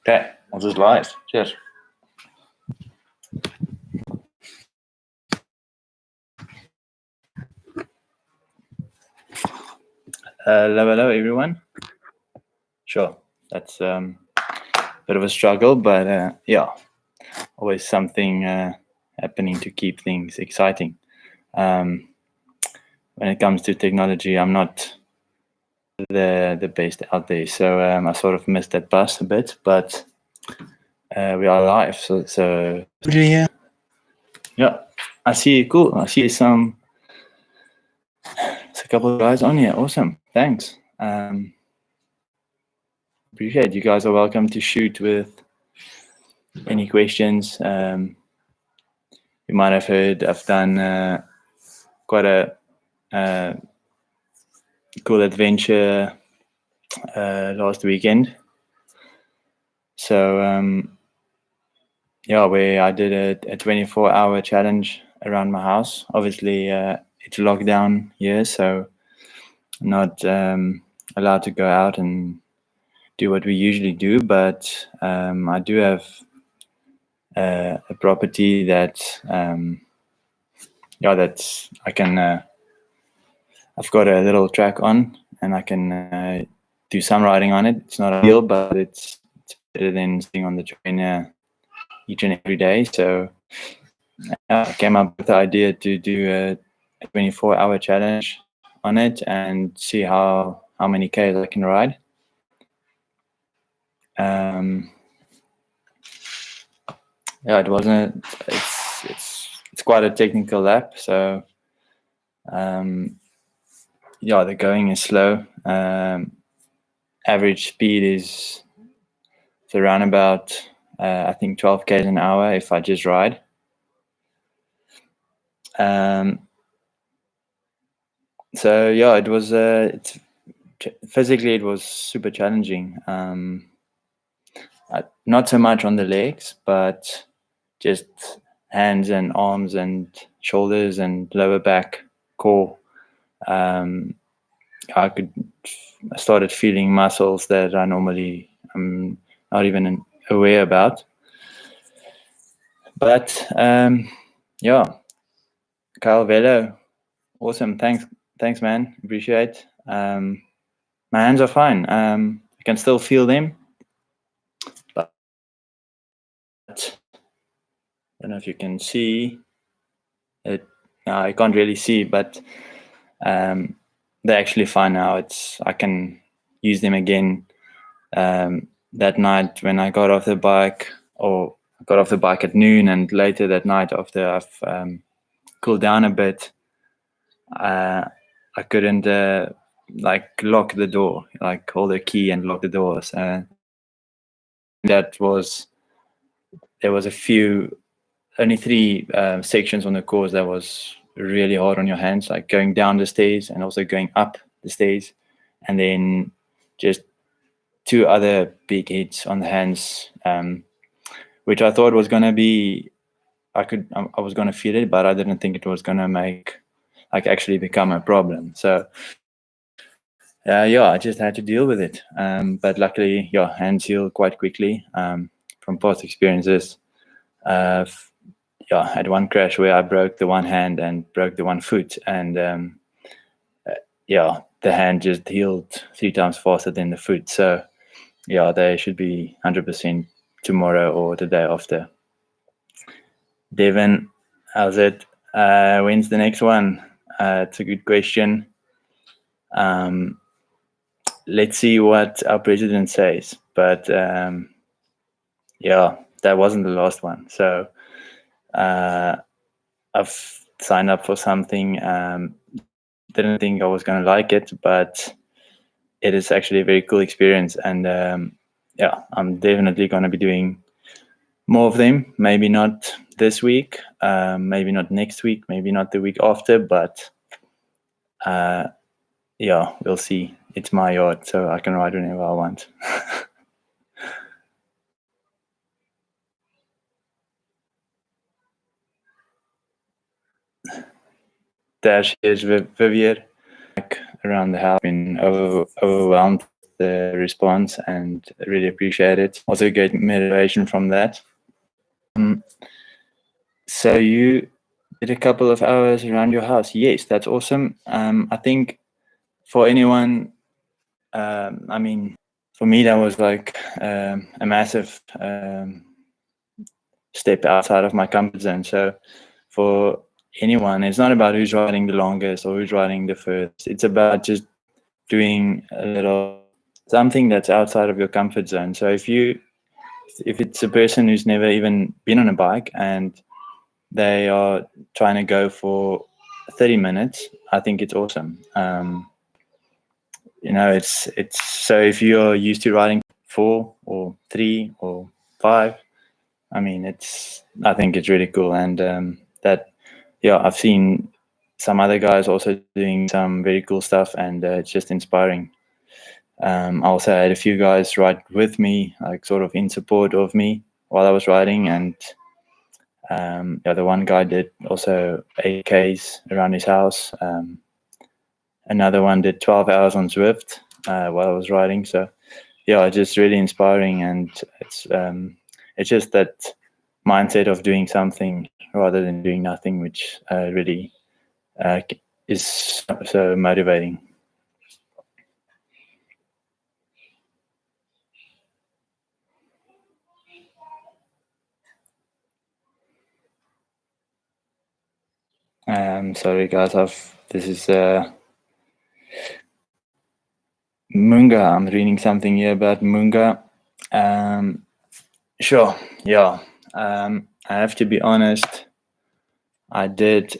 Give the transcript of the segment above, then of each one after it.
Okay, ons is live. Cheers. Hello, everyone. Sure, that's a bit of a struggle, but yeah, always something happening to keep things exciting. When it comes to technology, I'm not the best out there, so I sort of missed that bus a bit, but we are live, so yeah, I see. Cool. I see there's a couple of guys on here. Awesome. Thanks. Appreciate you guys are welcome to shoot with any questions. You might have heard I've done quite a cool adventure last weekend. So yeah, where I did a 24-hour challenge around my house. Obviously, it's lockdown here, so I'm not allowed to go out and do what we usually do. But I do have a property that that's I can. I've got a little track on, and I can do some riding on it. It's not ideal, but it's better than sitting on the train each and every day. So I came up with the idea to do a 24-hour challenge on it and see how many Ks I can ride. Yeah, it wasn't. It's quite a technical lap, so yeah, the going is slow. Average speed is around about I think 12 Ks an hour if I just ride. So yeah, it was physically it was super challenging. Not so much on the legs, but just hands and arms and shoulders and lower back, core. I started feeling muscles that I normally am not even aware about. But yeah, Kyle Velo, awesome. Thanks, man. Appreciate. My hands are fine. I can still feel them, but I don't know if you can see it. No, I can't really see, but they're actually fine now. I can use them again. That night when I got off the bike, or I got off the bike at noon, and later that night after I've cooled down a bit, I couldn't lock the door, like hold the key and lock the doors. There was only 3 sections on the course that was really hard on your hands, like going down the stairs and also going up the stairs, and then just 2 other big hits on the hands, which I thought was going to be, I was going to feel it, but I didn't think it was going to actually become a problem. So yeah, I just had to deal with it. But luckily, yeah, hands heal quite quickly from past experiences. I had one crash where I broke the one hand and broke the one foot, and yeah, the hand just healed 3 times faster than the foot. So yeah, they should be 100% tomorrow or the day after. Devin, how's it? When's the next one? It's a good question. Let's see what our president says. But yeah, that wasn't the last one. So I've signed up for something. Didn't think I was going to like it, but it is actually a very cool experience. And yeah, I'm definitely going to be doing more of them. Maybe not this week, maybe not next week, maybe not the week after, but yeah, we'll see. It's my yard, so I can ride whenever I want. Dash is Vivier. Around the house, been overwhelmed the response and really appreciate it. Also get motivation from that. So you did a couple of hours around your house. Yes, that's awesome. I think for anyone, I mean, for me, that was like a massive step outside of my comfort zone. So for anyone, it's not about who's riding the longest or who's riding the furthest. It's about just doing a little something that's outside of your comfort zone. So if it's a person who's never even been on a bike and they are trying to go for 30 minutes, I think it's awesome. It's so if you're used to riding 4 or 3 or 5, I mean, I think it's really cool. And I've seen some other guys also doing some very cool stuff, and it's just inspiring. I also had a few guys ride with me, like sort of in support of me while I was riding. And the one guy did also 8Ks around his house. Another one did 12 hours on Zwift while I was riding. So it's just really inspiring, and it's just that mindset of doing something rather than doing nothing, which really is so motivating. Sorry guys, this is Munga. I'm reading something here about Munga. Sure, yeah. I have to be honest, I did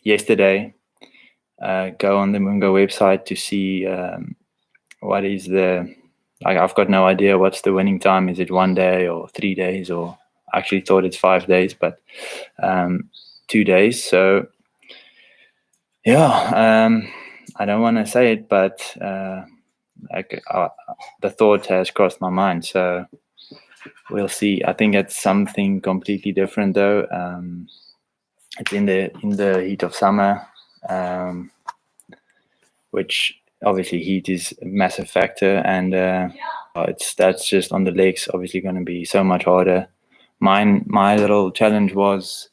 yesterday go on the Munga website to see what is I've got no idea what's the winning time. Is it 1 day or 3 days, or I actually thought it's 5 days, but 2 days. So I don't want to say it, but the thought has crossed my mind. So we'll see. I think it's something completely different, though. It's in the heat of summer, which obviously heat is a massive factor, and that's just on the legs. Obviously, going to be so much harder. My little challenge was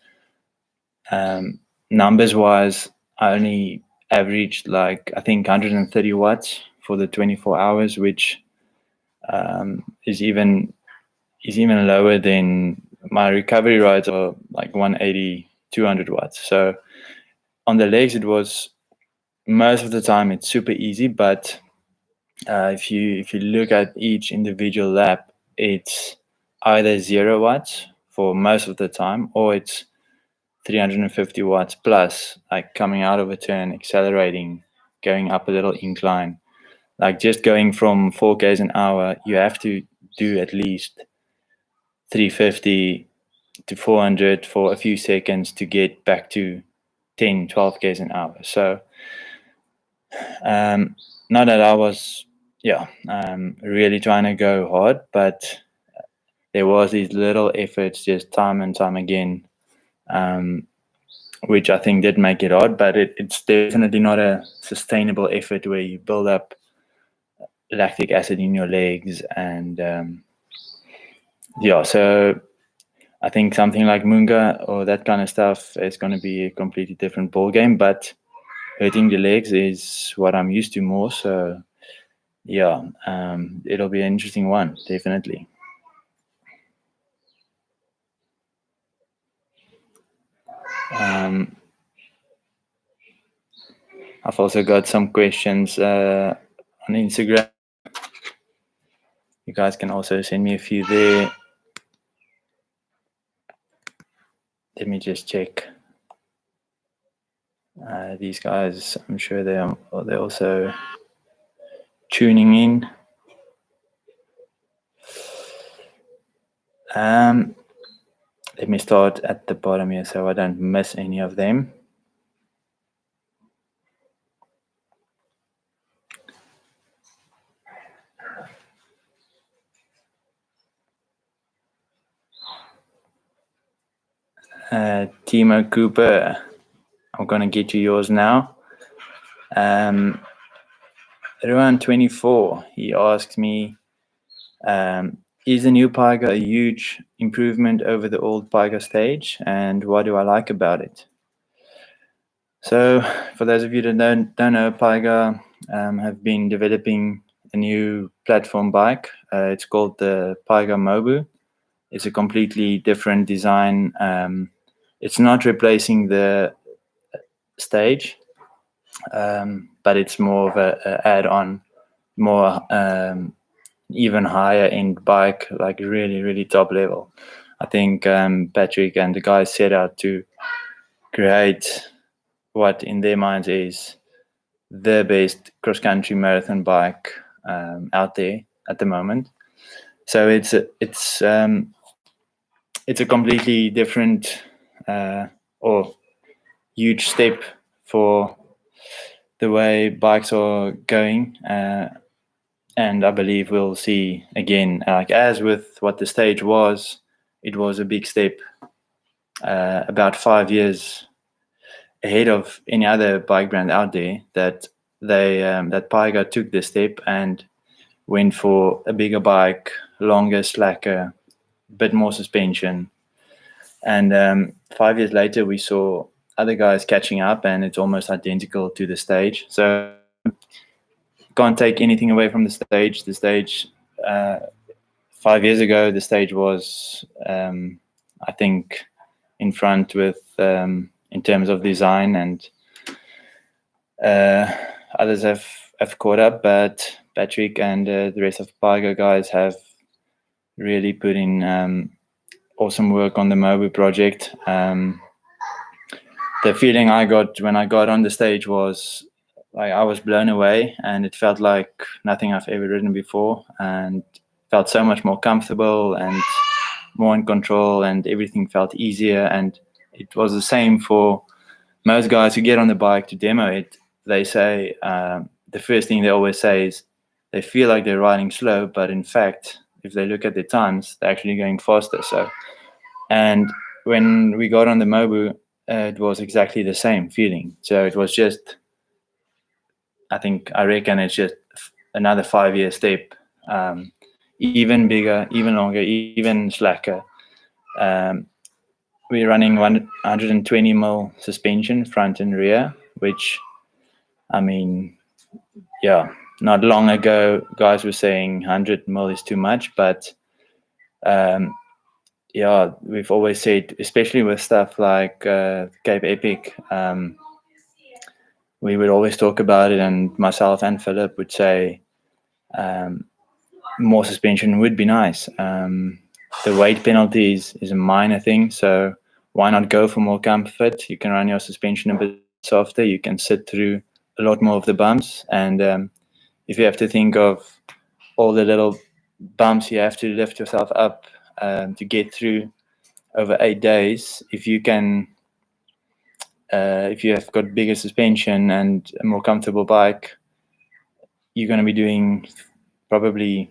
numbers wise. I only averaged I think 130 watts for the 24 hours, which is even lower than my recovery rides are like 180, 200 watts. So on the legs, it was most of the time it's super easy, but if you look at each individual lap, it's either 0 watts for most of the time, or it's 350 watts plus, like coming out of a turn, accelerating, going up a little incline. Like just going from 4Ks an hour, you have to do at least 350 to 400 for a few seconds to get back to 10, 12Ks an hour. So not that I was really trying to go hard, but there was these little efforts just time and time again, which I think did make it hard, but it's definitely not a sustainable effort where you build up lactic acid in your legs. And so I think something like Munga or that kind of stuff is going to be a completely different ball game, but hurting the legs is what I'm used to more. So it'll be an interesting one, definitely. I've also got some questions on Instagram. You guys can also send me a few there. Let me just check. These guys, I'm sure they're also tuning in. Let me start at the bottom here so I don't miss any of them. Timo Cooper, I'm going to get to yours now. around 24, he asked me, is the new PYGA a huge improvement over the old PYGA stage, and what do I like about it? So, for those of you that don't know, PYGA have been developing a new platform bike. It's called the PYGA Mobu. It's a completely different design. It's not replacing the stage, but it's more of a add-on, more even higher end bike, like really, really top level. I think Patrick and the guys set out to create what in their minds is the best cross-country marathon bike out there at the moment. So it's a completely different or huge step for the way bikes are going. And I believe we'll see again, like as with what the stage was, it was a big step, about 5 years ahead of any other bike brand out there, that PYGA took this step and went for a bigger bike, longer, slacker, bit more suspension. And 5 years later, we saw other guys catching up, and it's almost identical to the stage. So can't take anything away from the stage. The stage 5 years ago, the stage was, I think, in front with in terms of design, and others have caught up. But Patrick and the rest of the PYGA guys have really put in awesome work on the Mobu project. The feeling I got when I got on the stage was like I was blown away, and it felt like nothing I've ever ridden before, and felt so much more comfortable and more in control, and everything felt easier. And it was the same for most guys who get on the bike to demo it. They say the first thing they always say is they feel like they're riding slow, but in fact, if they look at their times, they're actually going faster. So, and when we got on the Mobu, it was exactly the same feeling. So it was just, I reckon it's just another 5-year step, even bigger, even longer, even slacker. We're running 120 mil suspension, front and rear, which, I mean, yeah, not long ago, guys were saying 100 mil is too much, but yeah, we've always said, especially with stuff like Cape Epic, we would always talk about it, and myself and Philip would say more suspension would be nice. The weight penalty is a minor thing, so why not go for more comfort? You can run your suspension a bit softer, you can sit through a lot more of the bumps, and if you have to think of all the little bumps you have to lift yourself up to get through over 8 days, if you can, if you have got bigger suspension and a more comfortable bike, you're going to be doing probably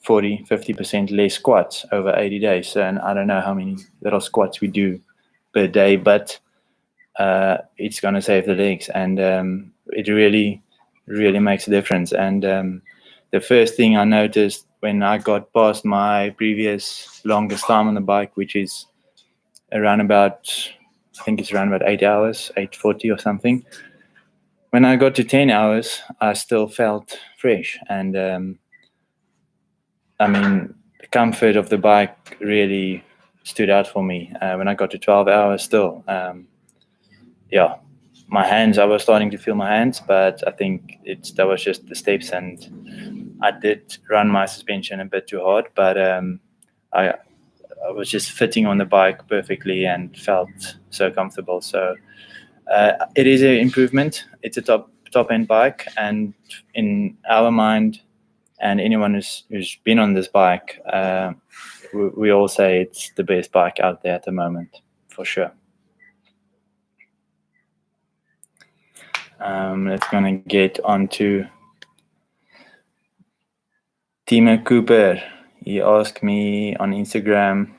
40-50% less squats over 80 days. And I don't know how many little squats we do per day, but it's going to save the legs, and it really, really makes a difference. And the first thing I noticed when I got past my previous longest time on the bike, which is around about, I think it's around about 8 hours, 8:40 or something. When I got to 10 hours, I still felt fresh. And I mean, the comfort of the bike really stood out for me. When I got to 12 hours still, yeah, my hands, I was starting to feel my hands, but I think that was just the steps, and I did run my suspension a bit too hard, but I was just fitting on the bike perfectly and felt so comfortable. So it is an improvement. It's a top end bike, and in our mind, and anyone who's been on this bike, we all say it's the best bike out there at the moment, for sure. Let's gonna get on to Tema Cooper. He asked me on Instagram.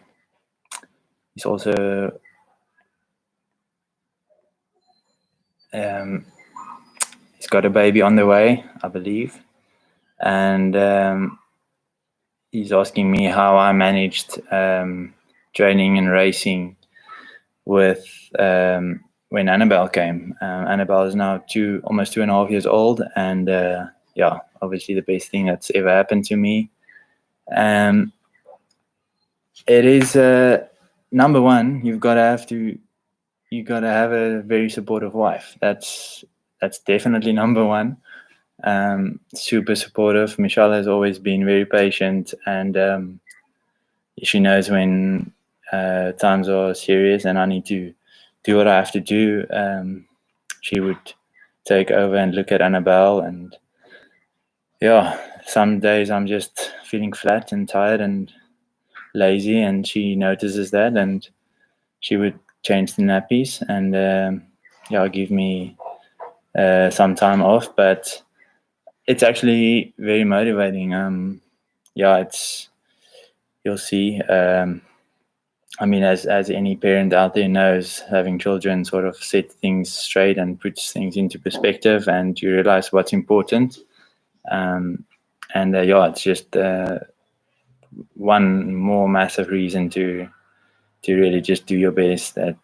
He's also he's got a baby on the way, I believe. and he's asking me how I managed training and racing with when Annabelle came. Annabelle is now almost 2.5 years old, and obviously the best thing that's ever happened to me. It is number one. You got to have a very supportive wife. That's definitely number one. Super supportive. Michelle has always been very patient, and she knows when times are serious and I need to do what I have to do. She would take over and look at Annabelle, and some days I'm just feeling flat and tired and lazy, and she notices that, and she would change the nappies and give me some time off. But it's actually very motivating. It's, you'll see. I mean, as any parent out there knows, having children sort of set things straight and puts things into perspective, and you realize what's important. It's just one more massive reason to really just do your best at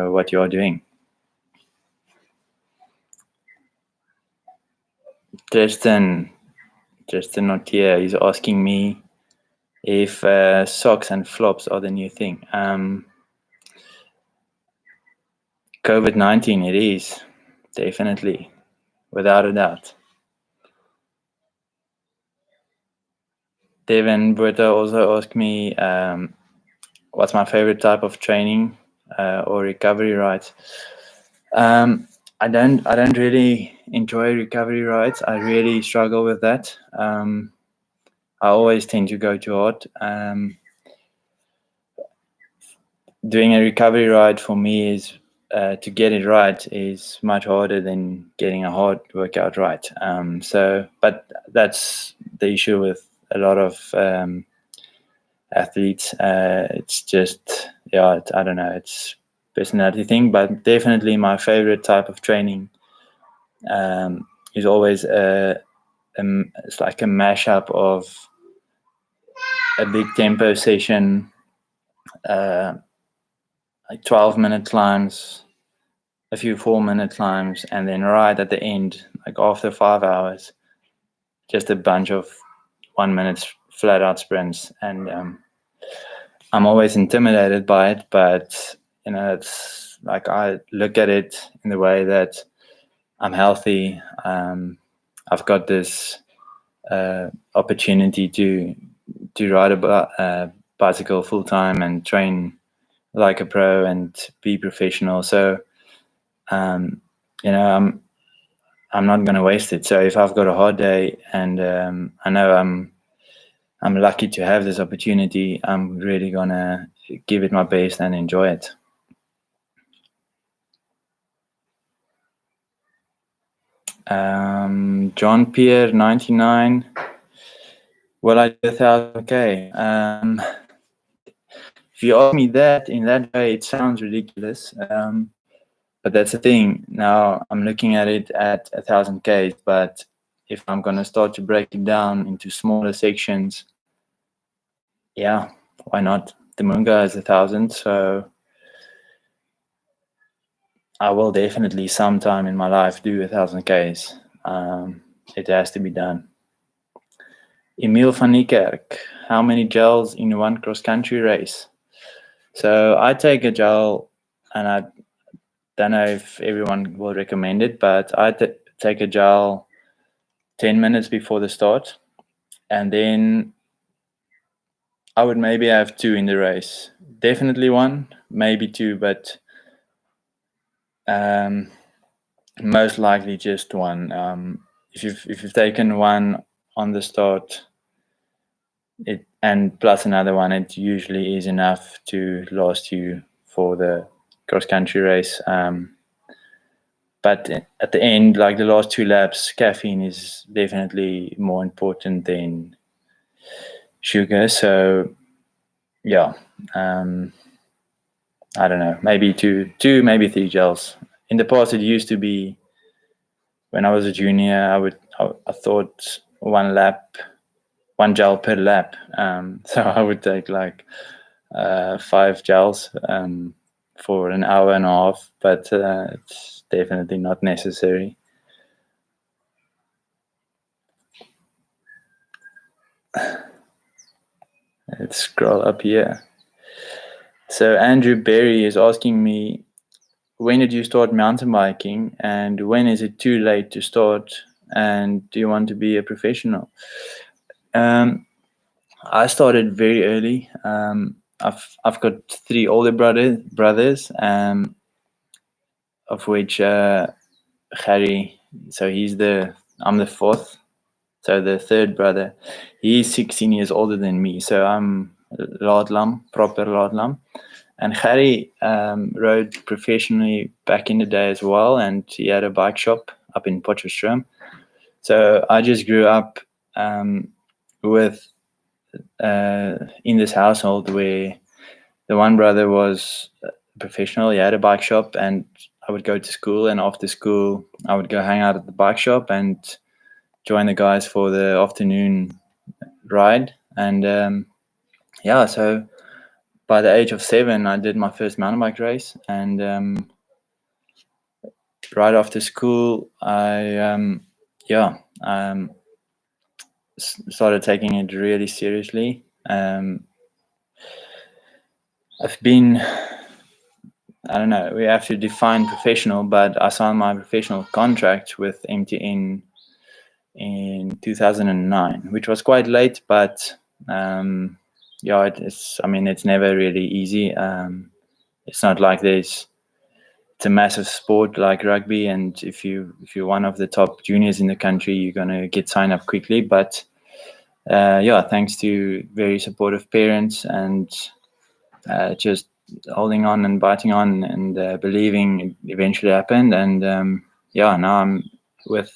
what you are doing. Tristan not here. He's asking me if socks and flops are the new thing. COVID-19, it is, definitely, without a doubt. Devin Berta also asked me what's my favorite type of training or recovery rides. I don't really enjoy recovery rides. I really struggle with that. I always tend to go too hard. Doing a recovery ride for me is to get it right is much harder than getting a hard workout right. But that's the issue with a lot of athletes. It's just, I don't know, it's personality thing, but definitely my favorite type of training is always it's like a mashup of a big tempo session, like 12-minute climbs, a few 4-minute climbs, and then right at the end, like after 5 hours, just a bunch of 1 minute flat out sprints. And I'm always intimidated by it, but it's like I look at it in the way that I'm healthy. I've got this opportunity to ride a bicycle full time and train like a pro and be professional. So I'm not going to waste it. So if I've got a hard day and I know I'm lucky to have this opportunity, I'm really going to give it my best and enjoy it. John Pierre 99. Will I do 1,000K? If you ask me that in that way, it sounds ridiculous. But that's the thing. Now I'm looking at it at 1,000K, but if I'm going to start to break it down into smaller sections, why not? The Munga is 1,000, so I will definitely sometime in my life do 1,000Ks. It has to be done. Emil van Niekerk, how many gels in one cross-country race? So I take a gel, and I don't know if everyone will recommend it, but I take a gel 10 minutes before the start, and then I would maybe have 2 in the race. Definitely 1, maybe 2, but most likely just 1. If you've taken 1 on the start, and plus another 1, it usually is enough to last you for the cross-country race. But at the end, like the last 2 laps, caffeine is definitely more important than sugar. So I don't know, maybe 2, maybe 3 gels. In the past, it used to be, when I was a junior, I thought one gel per lap. So I would take like 5 gels for an hour and a half, but it's definitely not necessary. Let's scroll up here. So Andrew Berry is asking me, when did you start mountain biking, and when is it too late to start, and do you want to be a professional? I started very early. I've got 3 older brothers, of which Harry. So I'm the 4th. So the 3rd brother, he's 16 years older than me. So I'm proper laatlam. And Harry rode professionally back in the day as well, and he had a bike shop up in Potchefstroom. So I just grew up with in this household where the one brother was professional. He had a bike shop, and I would go to school, and after school I would go hang out at the bike shop and join the guys for the afternoon ride. And so by the age of 7 I did my first mountain bike race, and right after school I started taking it really seriously. I've been, I don't know, we have to define professional, but I signed my professional contract with MTN in 2009, which was quite late, but it's never really easy. It's not like it's a massive sport like rugby, and if you're one of the top juniors in the country, you're gonna get signed up quickly. But thanks to very supportive parents and just holding on and biting on and believing, it eventually happened. And now I'm with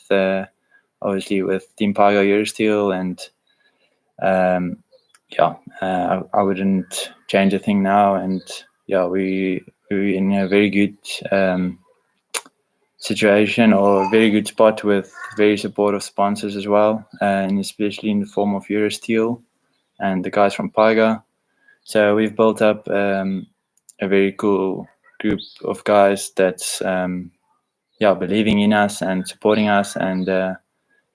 obviously with Team PYGA Eurosteel, and I wouldn't change a thing now. And we're in a very good situation, or a very good spot, with very supportive sponsors as well, and especially in the form of Eurosteel and the guys from PYGA. So we've built up a very cool group of guys that's believing in us and supporting us, and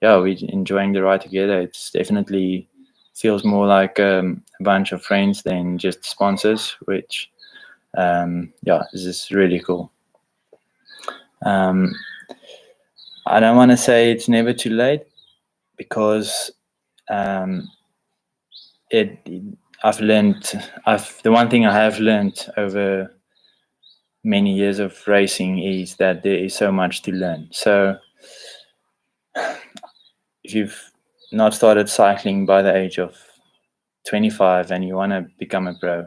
we're enjoying the ride together. It's definitely feels more like a bunch of friends than just sponsors, which is just really cool. I don't want to say it's never too late, because the one thing I have learned over many years of racing is that there is so much to learn. So if you've not started cycling by the age of 25 and you want to become a pro,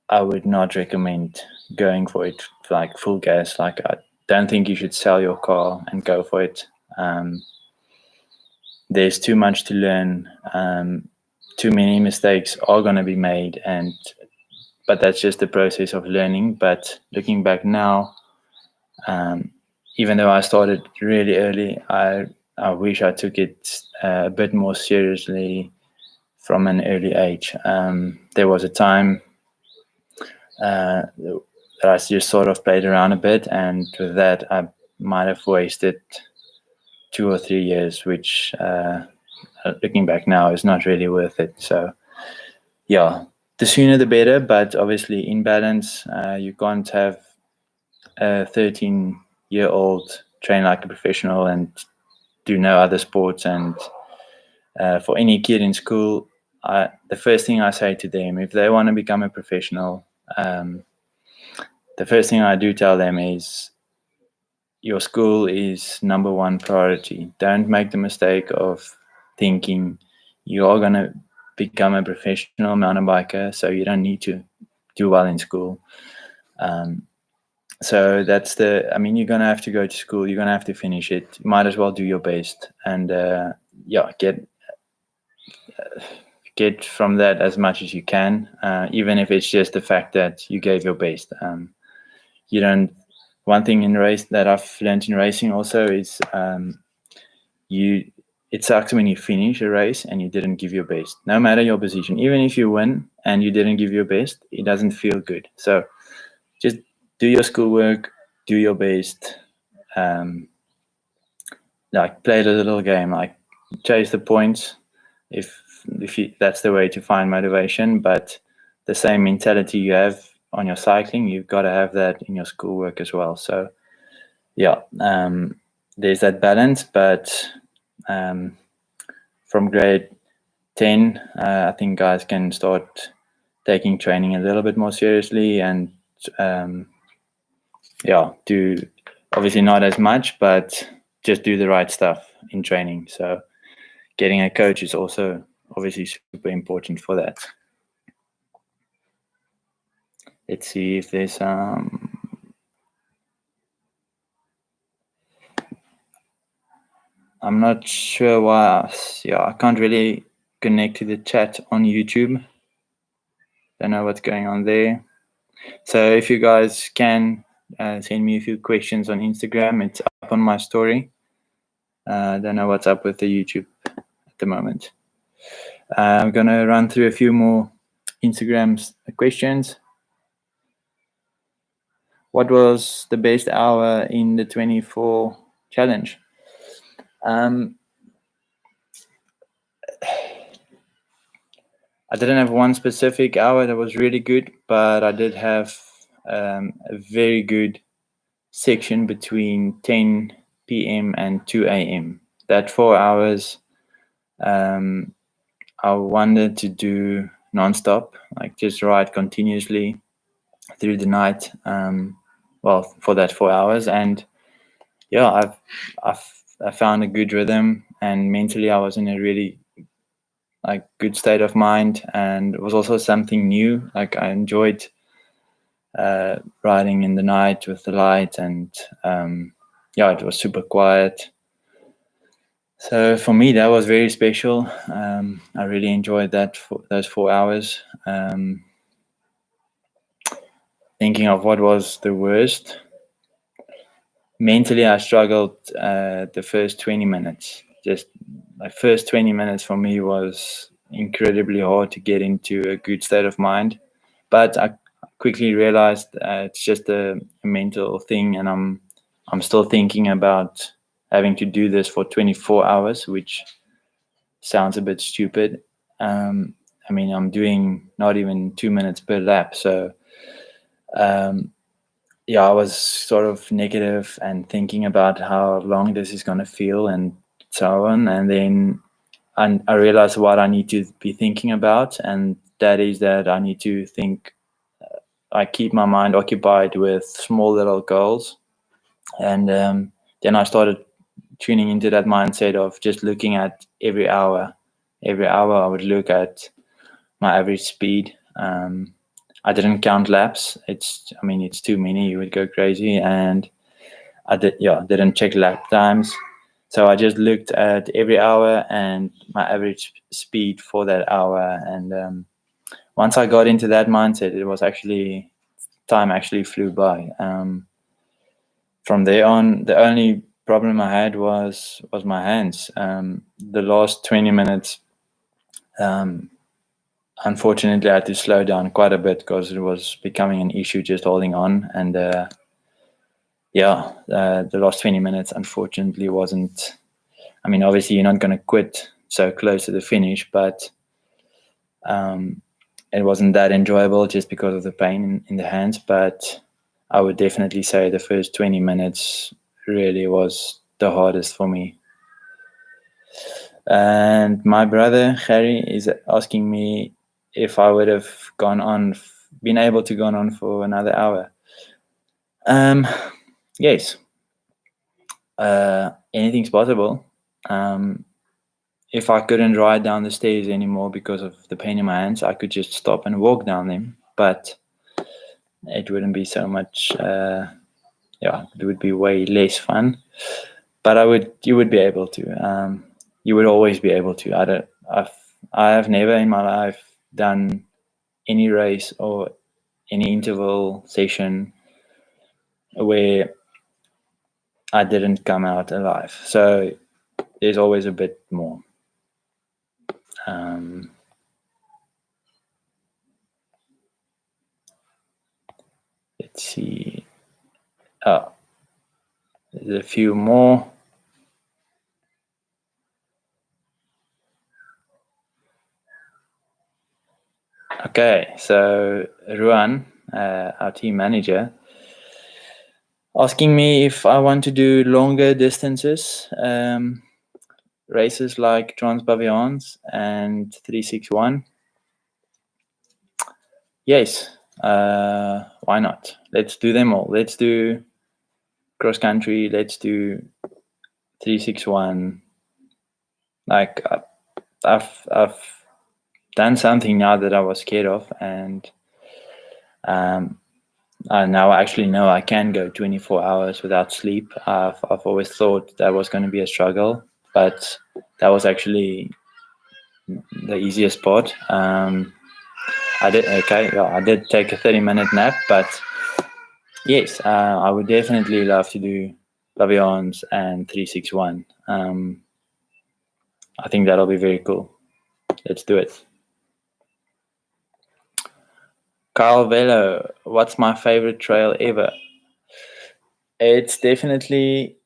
I would not recommend going for it like full gas. Like, I don't think you should sell your car and go for it. There's too much to learn. Too many mistakes are going to be made, but that's just the process of learning. But looking back now, even though I started really early, I wish I took it a bit more seriously from an early age. There was a time that I just sort of played around a bit, and with that I might have wasted 2 or 3 years, which looking back now is not really worth it. So the sooner the better, but obviously in balance. You can't have a 13-year-old train like a professional and do no other sports. And for any kid in school, the first thing I say to them, if they want to become a professional, the first thing I do tell them is, your school is number one priority. Don't make the mistake of thinking you are going to become a professional mountain biker, so you don't need to do well in school. So that's you're going to have to go to school. You're going to have to finish it. You might as well do your best, and get from that as much as you can, even if it's just the fact that you gave your best. One thing in race that I've learned in racing also is it sucks when you finish a race and you didn't give your best, no matter your position. Even if you win and you didn't give your best, it doesn't feel good. So just do your schoolwork, do your best, like play the little game, like chase the points if that's the way to find motivation. But the same mentality you have on your cycling, you've got to have that in your schoolwork as well. So yeah, there's that balance. But from grade 10, I think guys can start taking training a little bit more seriously and do obviously not as much, but just do the right stuff in training. So getting a coach is also obviously super important for that. Let's see if there's I'm not sure why. I can't really connect to the chat on YouTube. Don't know what's going on there. So if you guys can send me a few questions on Instagram, it's up on my story. Don't know what's up with the YouTube at the moment. I'm going to run through a few more Instagram questions. What was the best hour in the 24 challenge? I didn't have one specific hour that was really good, but I did have a very good section between 10 p.m. and 2 a.m. That 4 hours, I wanted to do nonstop, like just ride continuously through the night. For that 4 hours, and yeah, I found a good rhythm, and mentally I was in a really good state of mind, and it was also something new. Like I enjoyed riding in the night with the light, and it was super quiet. So for me, that was very special. I really enjoyed that those 4 hours. Thinking of what was the worst, mentally I struggled the first 20 minutes. Just my first 20 minutes for me was incredibly hard to get into a good state of mind. But I quickly realized it's just a mental thing, and I'm still thinking about having to do this for 24 hours, which sounds a bit stupid. I mean, I'm doing not even 2 minutes per lap. So I was sort of negative and thinking about how long this is going to feel and so on. And then I realized what I need to be thinking about, and that is that I need to think, I keep my mind occupied with small little goals. And then I started tuning into that mindset of just looking at every hour. Every hour I would look at my average speed. I didn't count laps. It's too many. You would go crazy. And I didn't check lap times. So I just looked at every hour and my average speed for that hour. And once I got into that mindset, it was time actually flew by. From there on, the only problem I had was my hands. The last 20 minutes, unfortunately, I had to slow down quite a bit because it was becoming an issue just holding on. And the last 20 minutes, unfortunately, wasn't. I mean, obviously, you're not going to quit so close to the finish, but it wasn't that enjoyable just because of the pain in the hands. But I would definitely say the first 20 minutes really was the hardest for me. And my brother, Harry, is asking me if I would have been able to go on for another hour. Yes. Anything's possible. If I couldn't ride down the stairs anymore because of the pain in my hands, I could just stop and walk down them. But it wouldn't be so much. It would be way less fun. But you would be able to. You would always be able to. I have never in my life done any race or any interval session where I didn't come out alive. So there's always a bit more. Let's see. Oh, there's a few more. Okay, so Ruan, our team manager, asking me if I want to do longer distances, races like Trans-Baviaans and 361. Yes, why not? Let's do them all. Let's do cross country. Let's do 361. Like I've done something now that I was scared of, and I now actually know I can go 24 hours without sleep. I've always thought that was going to be a struggle, but that was actually the easiest part. I did take a 30-minute nap, but yes, I would definitely love to do Baviaans and 361. I think that'll be very cool. Let's do it. Carl Velo, what's my favorite trail ever? It's definitely,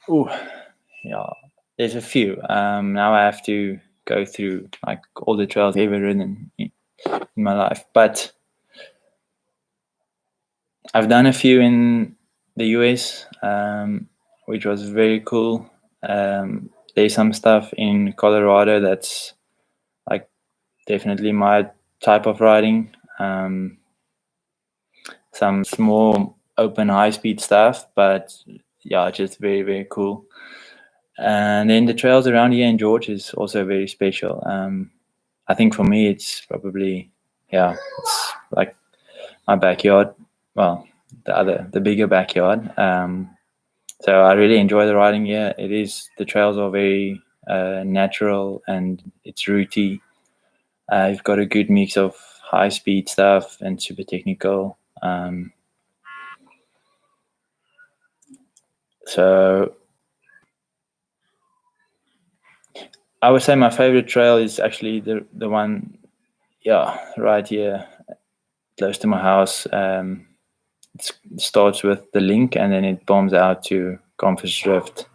there's a few. Now I have to go through like all the trails I've ever ridden in my life, but I've done a few in the US, which was very cool. There's some stuff in Colorado that's like definitely my type of riding. Some small open high-speed stuff, but yeah, just very, very cool. And then the trails around here in George is also very special. I think for me, it's probably, it's like my backyard. Well, the bigger backyard. So I really enjoy the riding here. The trails are very natural and it's rooty. You've got a good mix of high-speed stuff and super technical. So I would say my favorite trail is actually the one, right here, close to my house. It starts with the link and then it bombs out to Compass Drift.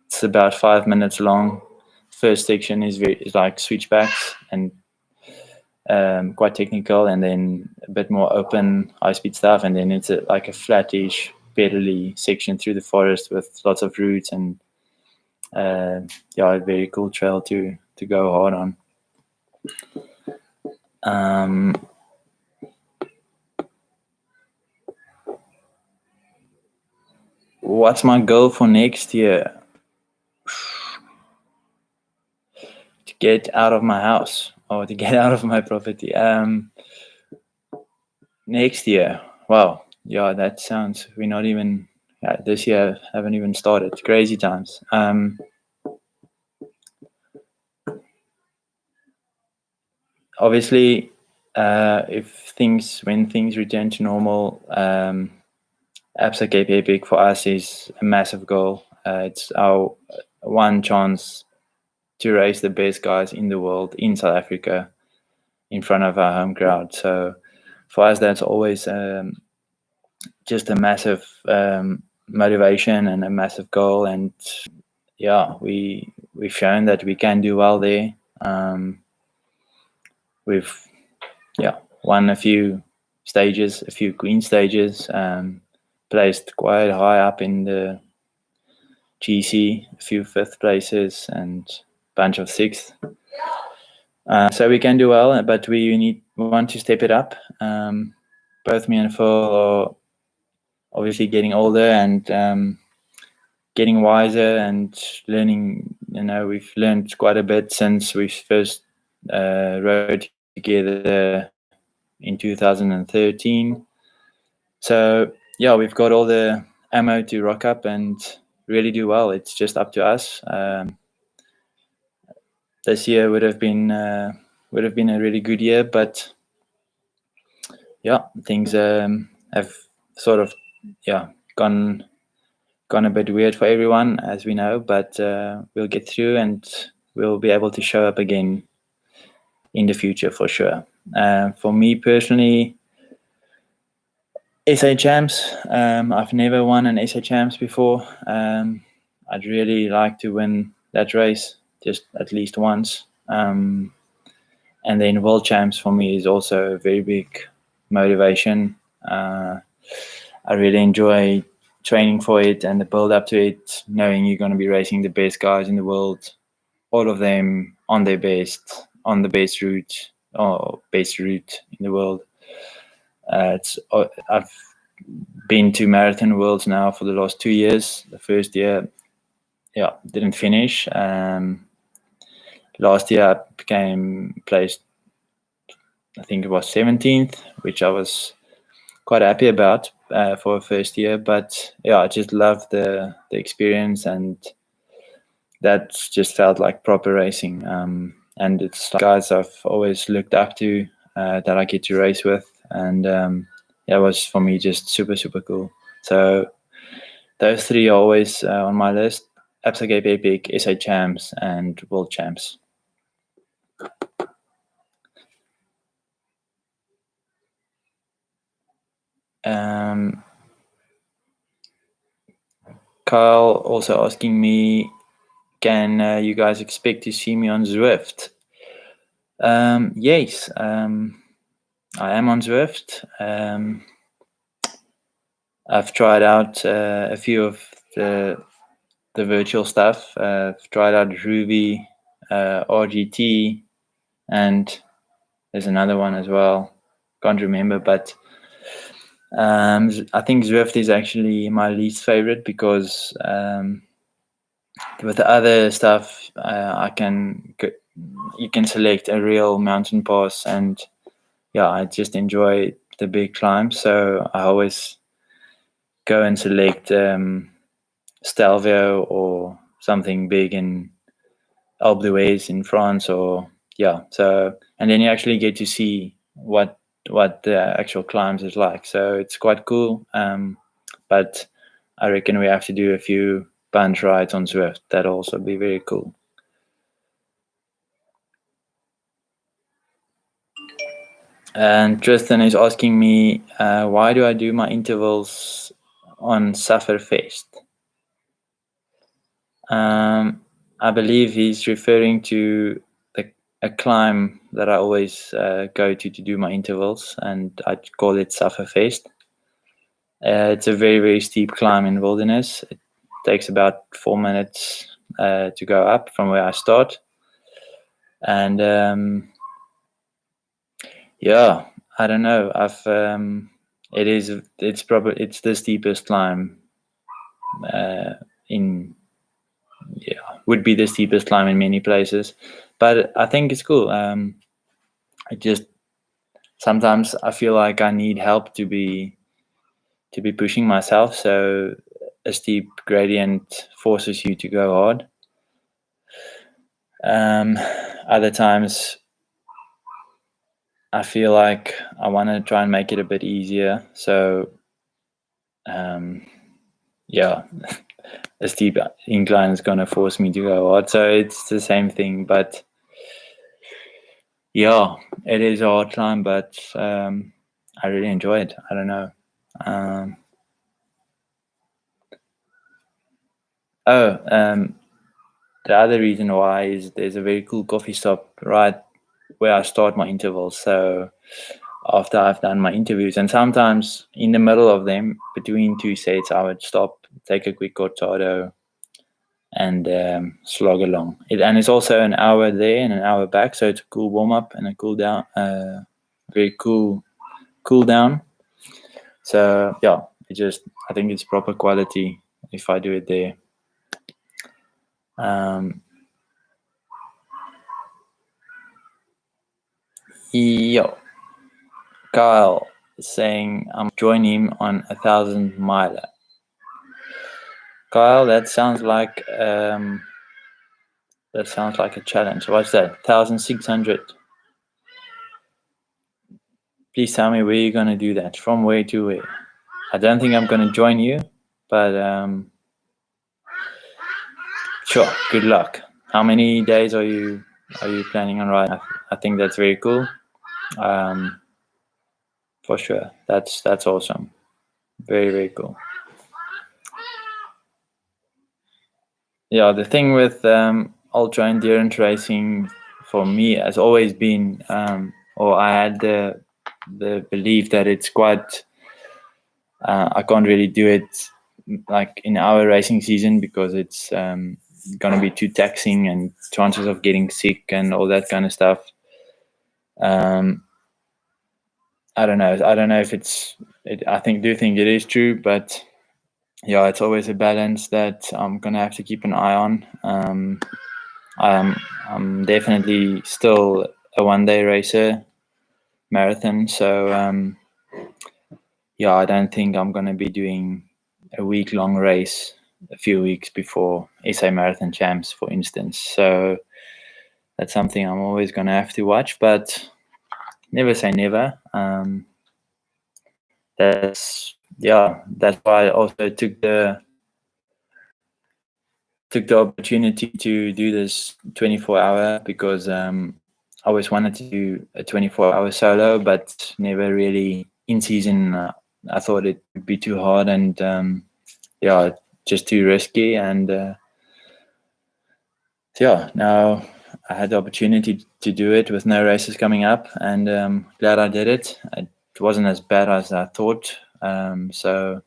It's about 5 minutes long. First section is like switchbacks and quite technical, and then a bit more open high-speed stuff, and then it's like a flattish, pedally section through the forest with lots of roots and a very cool trail to go hard on. What's my goal for next year? To get out of my house or to get out of my property. Next year, wow, that sounds. We're not even. This year haven't even started. Crazy times. Obviously, when things return to normal, Absa Cape Epic for us is a massive goal. It's our one chance to race the best guys in the world in South Africa in front of our home crowd. So for us, that's always just a massive motivation and a massive goal. And we've shown that we can do well there. We've won a few stages, a few green stages, placed quite high up in the GC, a few fifth places and a bunch of sixth. So we can do well, but we want to step it up. Both me and Phil are obviously getting older and getting wiser and learning. We've learned quite a bit since we first rode together in 2013. So we've got all the ammo to rock up and really do well. It's just up to us. This year would have been a really good year, but things have sort of gone gone a bit weird for everyone, as we know, but we'll get through and we'll be able to show up again in the future for sure. For me personally, SA Champs, I've never won an SA Champs before. I'd really like to win that race just at least once. And then World Champs for me is also a very big motivation. I really enjoy training for it and the build up to it, knowing you're going to be racing the best guys in the world, all of them on their best, on the best route or best route in the world. I've been to Marathon Worlds now for the last 2 years. The first year, didn't finish. Last year I became placed, I think it was 17th, which I was quite happy about for a first year. But yeah, I just loved the experience, and that just felt like proper racing. And it's guys I've always looked up to that I get to race with, and it was for me just super, super cool. So those three are always on my list: Absa Cape Epic, SA Champs, and World Champs. Kyle also asking me, can you guys expect to see me on Zwift? Yes, I am on Zwift. I've tried out a few of the virtual stuff. I've tried out Ruby, RGT, and there's another one as well. Can't remember, but I think Zwift is actually my least favorite because with the other stuff, you can select a real mountain pass, and I just enjoy the big climbs. So I always go and select Stelvio or something big in Alpe d'Huez in France, or and then you actually get to see what the actual climbs is like. So it's quite cool. But I reckon we have to do a few bunch rides on Zwift. That'll also be very cool. And Tristan is asking me, why do I do my intervals on Sufferfest? I believe he's referring to a climb that I always go to do my intervals, and I call it Sufferfest. It's a very, very steep climb in wilderness. It takes about 4 minutes to go up from where I start. And I don't know. It's the steepest climb would be the steepest climb in many places, but I think it's cool. Sometimes I feel like I need help to be pushing myself. So a steep gradient forces you to go hard. Other times I feel like I want to try and make it a bit easier. So a steep incline is going to force me to go hard. So it's the same thing, but it is a hard climb, but I really enjoy it. I don't know. The other reason why is there's a very cool coffee stop right where I start my intervals. So after I've done my interviews, and sometimes in the middle of them, between two sets, I would stop, take a quick cortado, and slog along. And it's also an hour there and an hour back, so it's a cool warm up and a cool down, very cool down. So I think it's proper quality if I do it there. Kyle is saying I'm joining him on 1,000 miler. Kyle, that sounds like a challenge. What's that? 1,600. Please tell me where you're gonna do that. From where to where? I don't think I'm gonna join you, but Sure. Good luck. How many days are you planning on riding? I think that's very cool. For sure. That's awesome. Very, very cool. Yeah, the thing with ultra endurance racing for me has always been, or I had the belief that it's quite. I can't really do it like in our racing season because it's gonna be too taxing and chances of getting sick and all that kind of stuff. I don't know. I don't know if it's. I do think it is true, but yeah, it's always a balance that I'm gonna have to keep an eye on. I'm definitely still a one-day racer, marathon. So yeah, I don't think I'm gonna be doing a week-long race a few weeks before SA Marathon Champs, for instance. So that's something I'm always gonna have to watch, but never say never. That's why I also took the opportunity to do this 24-hour because I always wanted to do a 24-hour solo, but never really in season. I thought it would be too hard and just too risky. And now I had the opportunity to do it with no races coming up, and glad I did it. It wasn't as bad as I thought. So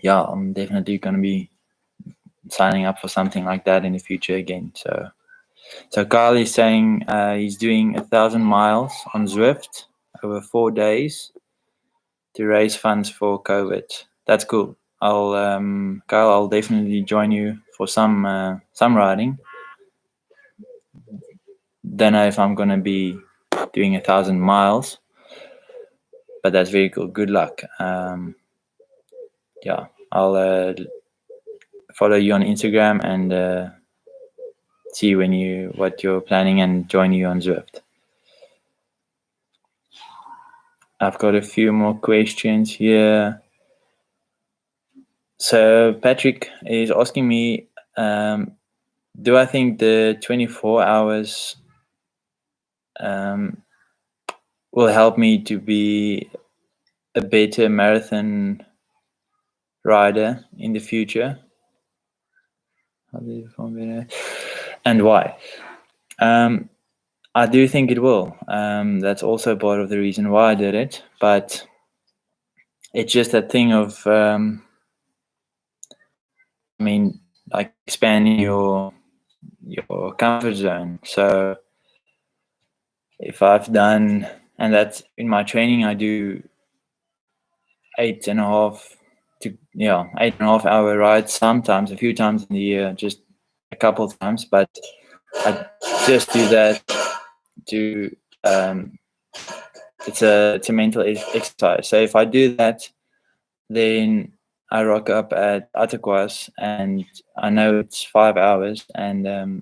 yeah, I'm definitely going to be signing up for something like that in the future again. So Kyle is saying he's doing 1,000 miles on Zwift over 4 days to raise funds for COVID. That's cool. Kyle, I'll definitely join you for some riding. Don't know if I'm gonna be doing 1,000 miles, but that's very cool. Good luck. I'll follow you on Instagram and see what you're planning and join you on Zwift. I've got a few more questions here. So Patrick is asking me, do I think the 24 hours will help me to be a better marathon rider in the future? And why? I do think it will. That's also part of the reason why I did it. But it's just that thing of, like expanding your comfort zone. So if I've done, and that's in my training, I do 8.5 hour rides, sometimes a few times in the year, just a couple of times, but I just do that to it's a mental exercise. So if I do that, then I rock up at Attakwas and I know it's 5 hours and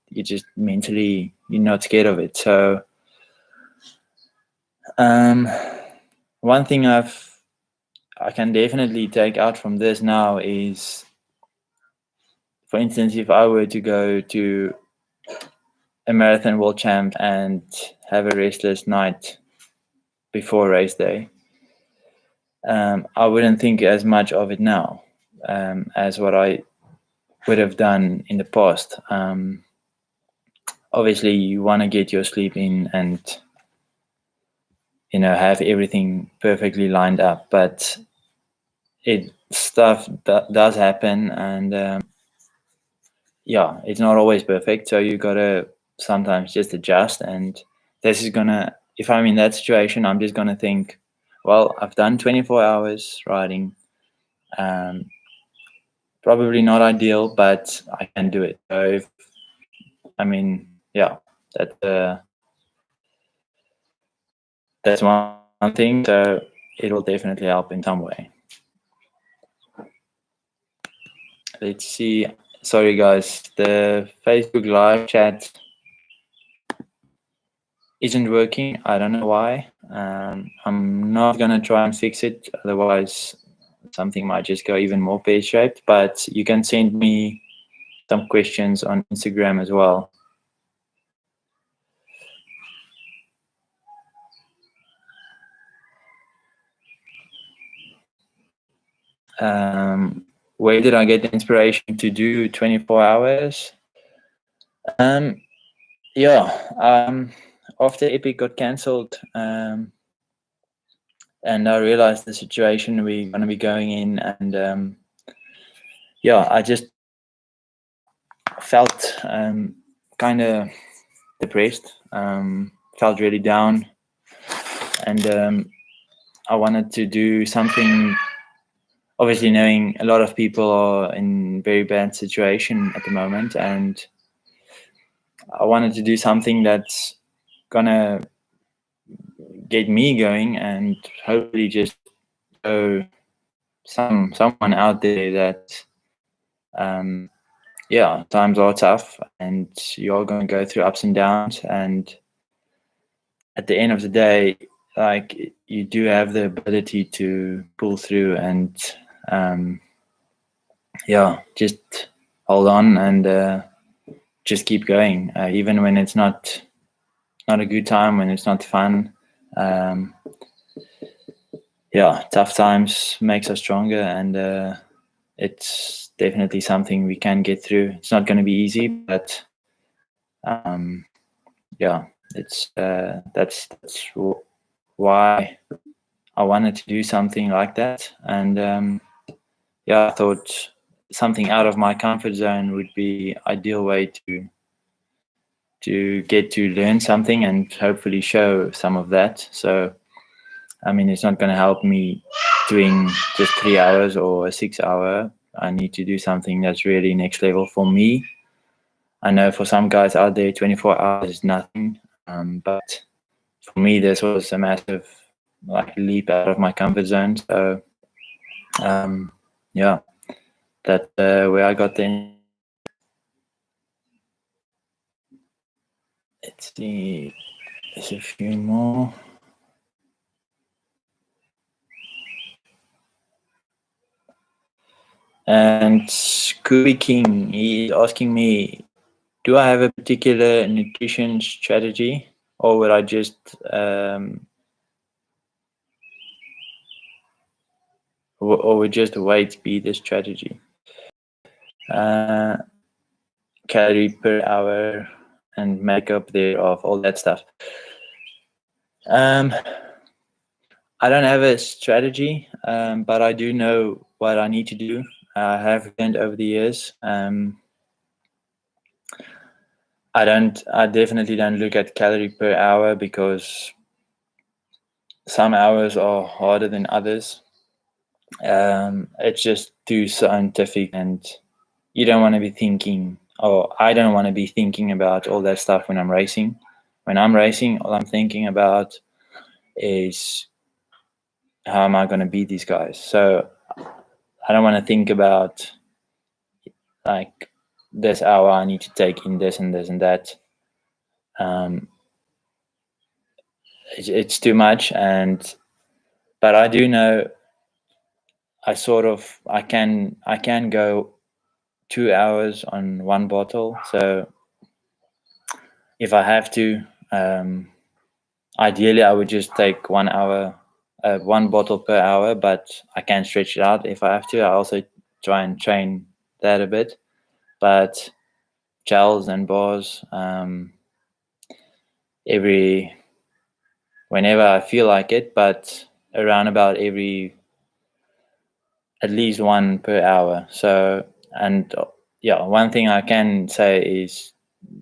you just mentally, you're not scared of it. So one thing I can definitely take out from this now is, for instance, if I were to go to a marathon world champ and have a restless night before race day, I wouldn't think as much of it now as what I would have done in the past. Obviously, you want to get your sleep in and have everything perfectly lined up, but stuff does happen, and it's not always perfect. So you gotta sometimes just adjust. And this is gonna, if I'm in that situation, I'm just gonna think, well, I've done 24 hours riding. Probably not ideal, but I can do it. So that's one thing. So it will definitely help in some way. Let's see. Sorry, guys. The Facebook live chat isn't working. I don't know why. I'm not going to try and fix it. Otherwise, something might just go even more pear-shaped. But you can send me some questions on Instagram as well. Where did I get the inspiration to do 24 hours? After Epic got cancelled, and I realized the situation we're going to be going in, and I just felt kind of depressed, felt really down, and I wanted to do something. Obviously, knowing a lot of people are in very bad situation at the moment, and I wanted to do something that's gonna get me going, and hopefully just show someone out there that times are tough, and you're going to go through ups and downs, and at the end of the day, like, you do have the ability to pull through, and just hold on and just keep going, even when it's not a good time, when it's not fun. Tough times makes us stronger, and it's definitely something we can get through. It's not going to be easy, but it's that's why I wanted to do something like that, and I thought something out of my comfort zone would be ideal way to get to learn something and hopefully show some of that. So I mean, it's not going to help me doing just 3 hours or a 6 hour. I need to do something that's really next level for me. I know for some guys out there, 24 hours is nothing, but for me, this was a massive leap out of my comfort zone. So that's where I got the. Let's see, there's a few more. And Scooby King, he is asking me, do I have a particular nutrition strategy, or would I just or would just weight be the strategy? Calorie per hour and makeup thereof, all that stuff. I don't have a strategy, but I do know what I need to do. I have learned over the years. I definitely don't look at calorie per hour, because some hours are harder than others. It's just too scientific, and you don't want to be thinking, or I don't want to be thinking about all that stuff when I'm racing. When I'm racing, all I'm thinking about is, how am I going to beat these guys? So I don't want to think about like, this hour I need to take in this and this and that. It's too much, but I do know I can go 2 hours on one bottle. So if I have to, ideally I would just take 1 hour, one bottle per hour, but I can stretch it out if I have to. I also try and train that a bit, but gels and bars, whenever I feel like it, but around about at least one per hour. So, and one thing I can say is,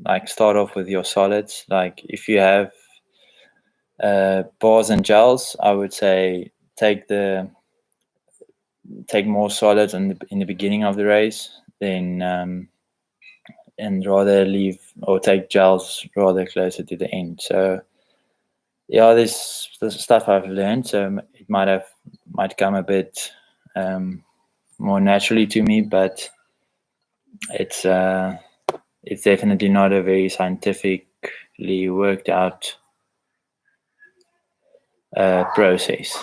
like, start off with your solids. Like, if you have bars and gels, I would say take more solids in the beginning of the race, then and rather leave or take gels rather closer to the end. So this stuff I've learned, so it might come a bit more naturally to me, but it's definitely not a very scientifically worked out process.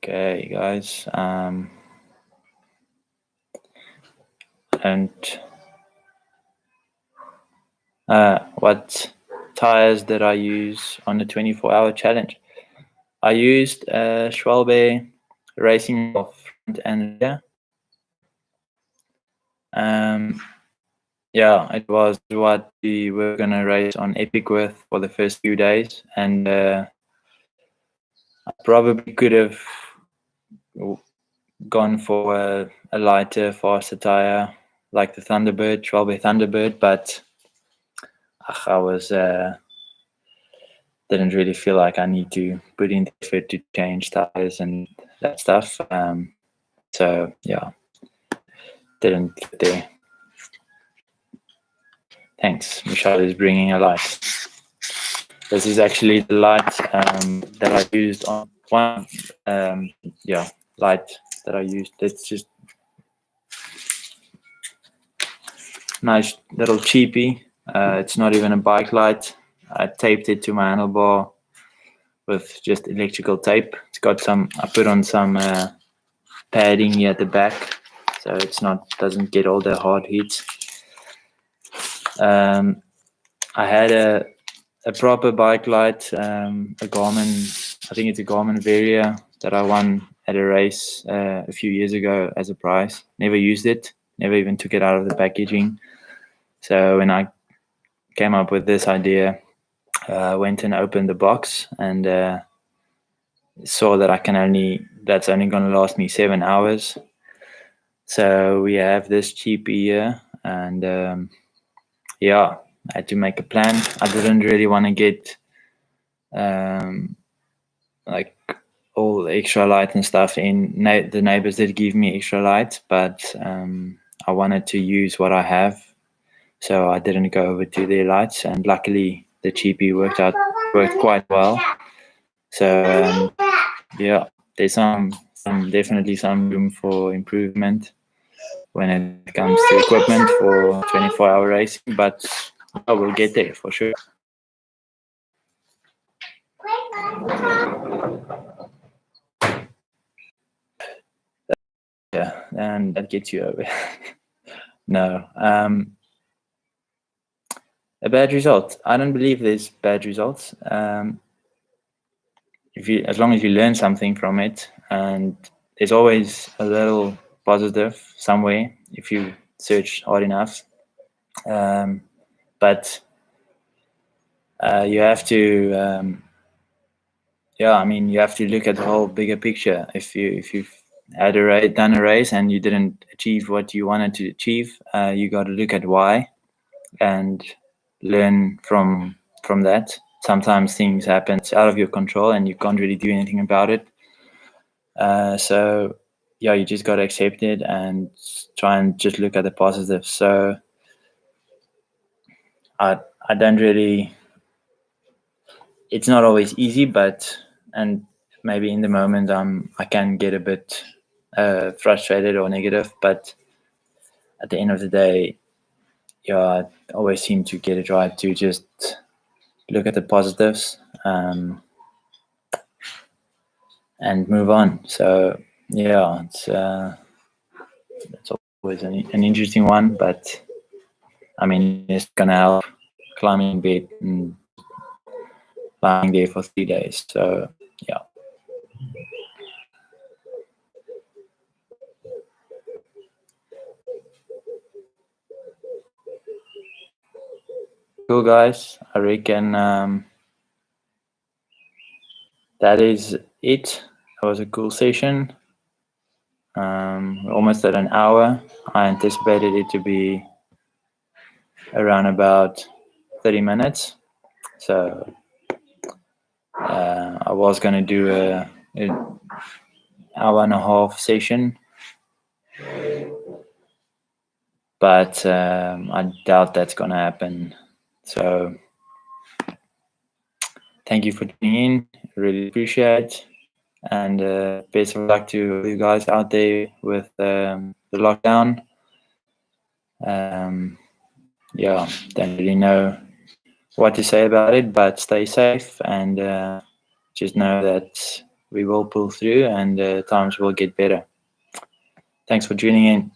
Okay, guys. And what tires did I use on the 24-hour challenge? I used Schwalbe Racing front and rear. Yeah, it was what we were gonna race on Epic with for the first few days, and I probably could have gone for a lighter, faster tire like the Thunderbird, Schwalbe Thunderbird, but I was didn't really feel like I need to put in the effort to change tires and that stuff. So yeah, didn't get there. Thanks. Michelle is bringing a light. This is actually the light that I used on one light that I used. It's just nice little cheapy. It's not even a bike light. I taped it to my handlebar with just electrical tape. It's got some. I put on some padding here at the back, so it's not doesn't get all the hard heat. I had a proper bike light, a Garmin. I think it's a Garmin Varia that I won at a race a few years ago as a prize. Never used it. Never even took it out of the packaging. So when I came up with this idea, I went and opened the box and saw that that's only going to last me 7 hours. So we have this cheap here, and yeah, I had to make a plan. I didn't really want to get like all the extra light and stuff in. The neighbors did give me extra light, but I wanted to use what I have, so I didn't go over to their lights, and luckily the cheapie worked quite well. So yeah, there's definitely some room for improvement when it comes to equipment for 24-hour racing, but I will get there for sure. Yeah, and that gets you over. No, a bad result. I don't believe there's bad results. As long as you learn something from it, and there's always a little positive somewhere if you search hard enough. But you have to, you have to look at the whole bigger picture. If you've done a race and you didn't achieve what you wanted to achieve, you got to look at why and learn from that. Sometimes things happen out of your control and you can't really do anything about it. So yeah, you just got to accept it and try and just look at the positives. So I don't really. It's not always easy, and maybe in the moment I can get a bit frustrated or negative, but at the end of the day, yeah, I always seem to get it right to just look at the positives and move on. So yeah, it's always an interesting one, but I mean, it's gonna help climbing bed and lying there for 3 days. So yeah. Cool, guys. I reckon that is it. That was a cool session. We're almost at an hour. I anticipated it to be around about 30 minutes. So I was going to do an hour and a half session, but I doubt that's going to happen. So thank you for tuning in. Really appreciate it. And best of luck to you guys out there with the lockdown. Yeah, don't really know what to say about it, but stay safe and just know that we will pull through, and times will get better. Thanks for tuning in.